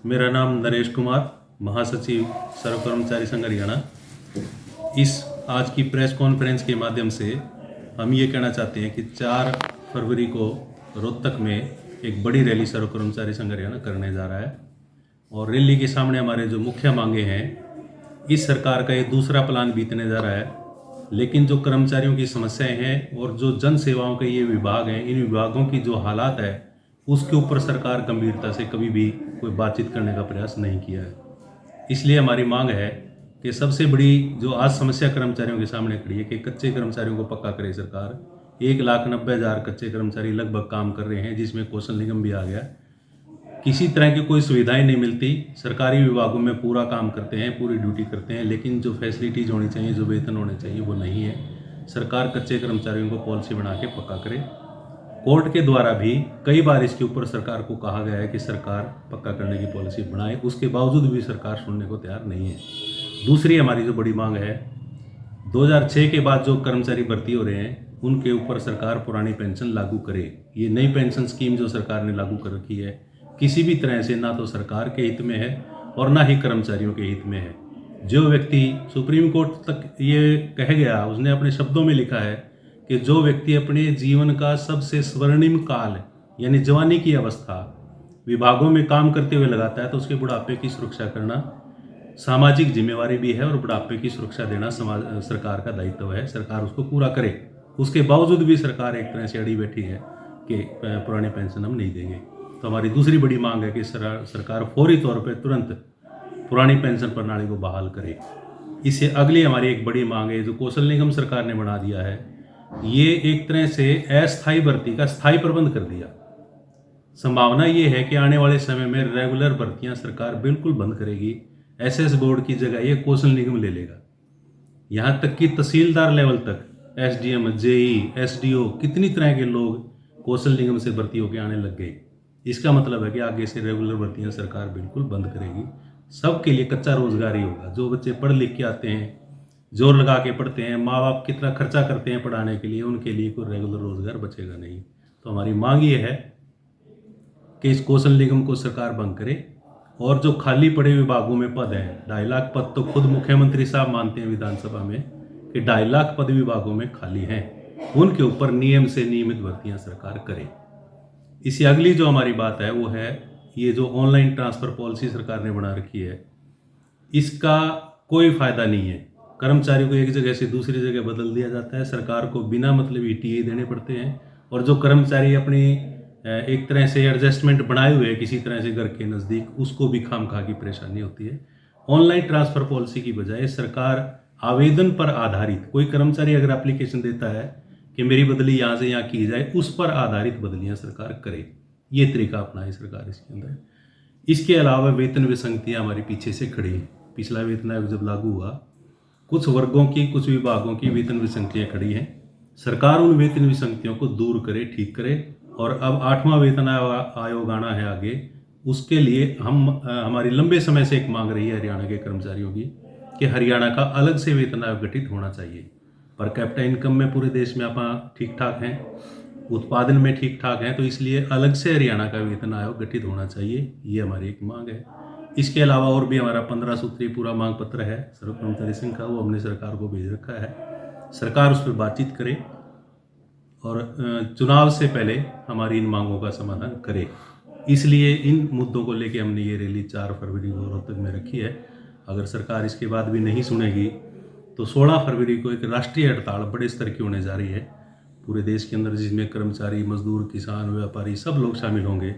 मेरा नाम नरेश कुमार, महासचिव सर्व कर्मचारी संघ हरियाणा। इस आज की प्रेस कॉन्फ्रेंस के माध्यम से हम ये कहना चाहते हैं कि 4 फरवरी को रोहतक में एक बड़ी रैली सर्व कर्मचारी संघ हरियाणा करने जा रहा है और रैली के सामने हमारे जो मुख्य मांगे हैं, इस सरकार का ये दूसरा प्लान बीतने जा रहा है, लेकिन जो कर्मचारियों की समस्याएं हैं और जो जन सेवाओं के ये विभाग हैं, इन विभागों की जो हालात है उसके ऊपर सरकार गंभीरता से कभी भी कोई बातचीत करने का प्रयास नहीं किया है। इसलिए हमारी मांग है कि सबसे बड़ी जो आज समस्या कर्मचारियों के सामने खड़ी है कि कच्चे कर्मचारियों को पक्का करे सरकार। 1,90,000 कच्चे कर्मचारी लगभग काम कर रहे हैं, जिसमें कौशल निगम भी आ गया। किसी तरह की कोई सुविधाएं नहीं मिलती। सरकारी विभागों में पूरा काम करते हैं, पूरी ड्यूटी करते हैं, लेकिन जो फैसिलिटीज़ होनी चाहिए, जो वेतन होने चाहिए, वो नहीं है। सरकार कच्चे कर्मचारियों को पॉलिसी बना के पक्का करे। कोर्ट के द्वारा भी कई बार इसके ऊपर सरकार को कहा गया है कि सरकार पक्का करने की पॉलिसी बनाए, उसके बावजूद भी सरकार सुनने को तैयार नहीं है। दूसरी हमारी जो बड़ी मांग है, 2006 के बाद जो कर्मचारी भर्ती हो रहे हैं उनके ऊपर सरकार पुरानी पेंशन लागू करे। ये नई पेंशन स्कीम जो सरकार ने लागू कर रखी है, किसी भी तरह से ना तो सरकार के हित में है और ना ही कर्मचारियों के हित में है। जो व्यक्ति सुप्रीम कोर्ट तक ये कह गया, उसने अपने शब्दों में लिखा है कि जो व्यक्ति अपने जीवन का सबसे स्वर्णिम काल यानी जवानी की अवस्था विभागों में काम करते हुए लगाता है, तो उसके बुढ़ापे की सुरक्षा करना सामाजिक जिम्मेवारी भी है और बुढ़ापे की सुरक्षा देना सरकार का दायित्व है। सरकार उसको पूरा करे। उसके बावजूद भी सरकार एक तरह से अड़ी बैठी है कि पुरानी पेंशन हम नहीं देंगे। तो हमारी दूसरी बड़ी मांग है कि सरकार फौरी तौर पर तुरंत पुरानी पेंशन प्रणाली को बहाल करे। इससे अगली हमारी एक बड़ी मांग है, जो कौशल निगम सरकार ने बना दिया है, ये एक तरह से अस्थायी भर्ती का स्थायी प्रबंध कर दिया। संभावना ये है कि आने वाले समय में रेगुलर भर्तियां सरकार बिल्कुल बंद करेगी। एसएस बोर्ड की जगह ये कौशल निगम ले लेगा। यहाँ तक कि तहसीलदार लेवल तक एसडीएम, जेई, एसडीओ, कितनी तरह के लोग कौशल निगम से भर्ती होकर आने लग गए। इसका मतलब है कि आगे से रेगुलर भर्तियां सरकार बिल्कुल बंद करेगी। सबके लिए कच्चा रोजगार ही होगा। जो बच्चे पढ़ लिख के आते हैं, जोर लगा के पढ़ते हैं, माँ बाप कितना खर्चा करते हैं पढ़ाने के लिए, उनके लिए कोई रेगुलर रोजगार बचेगा नहीं। तो हमारी मांग ये है कि इस कौशल निगम को सरकार बंद करे और जो खाली पड़े विभागों में पद हैं, 2.5 लाख पद तो खुद मुख्यमंत्री साहब मानते हैं विधानसभा में कि 2.5 लाख पद विभागों में खाली हैं, उनके ऊपर नियम से नियमित भर्तियां सरकार करे। इसी अगली जो हमारी बात है वो है ये जो ऑनलाइन ट्रांसफ़र पॉलिसी सरकार ने बना रखी है, इसका कोई फ़ायदा नहीं है। कर्मचारी को एक जगह से दूसरी जगह बदल दिया जाता है, सरकार को बिना मतलब ईटीए देने पड़ते हैं, और जो कर्मचारी अपनी एक तरह से एडजस्टमेंट बनाए हुए हैं किसी तरह से घर के नज़दीक, उसको भी खामखा की परेशानी होती है। ऑनलाइन ट्रांसफ़र पॉलिसी की बजाय सरकार आवेदन पर आधारित, कोई कर्मचारी अगर एप्लीकेशन देता है कि मेरी बदली यहाँ से यहाँ की जाए, उस पर आधारित बदलियाँ सरकार करे। ये तरीका अपनाए सरकार इसके अंदर। इसके अलावा वेतन विसंगतियाँ हमारी पीछे से खड़ी हैं। पिछला वेतन आयोग जब लागू हुआ, कुछ वर्गों की, कुछ विभागों की वेतन विसंगतियाँ खड़ी हैं। सरकार उन वेतन विसंगतियों को दूर करे, ठीक करे। और अब 8वां वेतन आयोग आना है आगे, उसके लिए हमारी लंबे समय से एक मांग रही है हरियाणा के कर्मचारियों की कि हरियाणा का अलग से वेतन आयोग गठित होना चाहिए। पर कैपिटा इनकम में पूरे देश में आप ठीक ठाक हैं, उत्पादन में ठीक ठाक हैं, तो इसलिए अलग से हरियाणा का वेतन आयोग गठित होना चाहिए। ये हमारी एक मांग है। इसके अलावा और भी हमारा 15 सूत्री पूरा मांग पत्र है सर्व कर्मचारी संघ का, वो हमने सरकार को भेज रखा है। सरकार उस पर बातचीत करे और चुनाव से पहले हमारी इन मांगों का समाधान करे। इसलिए इन मुद्दों को लेके हमने ये रैली 4 फरवरी को रोहतक में रखी है। अगर सरकार इसके बाद भी नहीं सुनेगी तो 16 फरवरी को एक राष्ट्रीय हड़ताल बड़े स्तर की होने जा रही है पूरे देश के अंदर, जिसमें कर्मचारी, मजदूर, किसान, व्यापारी सब लोग शामिल होंगे।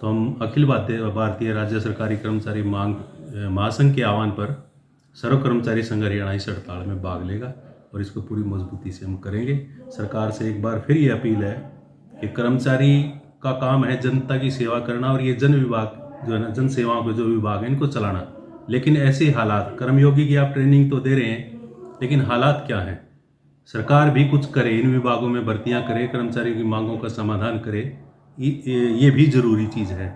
तो हम अखिल भारतीय राज्य सरकारी कर्मचारी मांग महासंघ के आह्वान पर सर्व कर्मचारी संघ हरियाणा इस हड़ताल में भाग लेगा और इसको पूरी मजबूती से हम करेंगे। सरकार से एक बार फिर ये अपील है कि कर्मचारी का काम है जनता की सेवा करना, और ये जन विभाग जो है ना, जन सेवाओं के जो विभाग हैं इनको चलाना। लेकिन ऐसे हालात, कर्मयोगी की आप ट्रेनिंग तो दे रहे हैं, लेकिन हालात क्या हैं? सरकार भी कुछ करे, इन विभागों में भर्तियां करे, कर्मचारियों की मांगों का समाधान करे। ये भी जरूरी चीज़ है।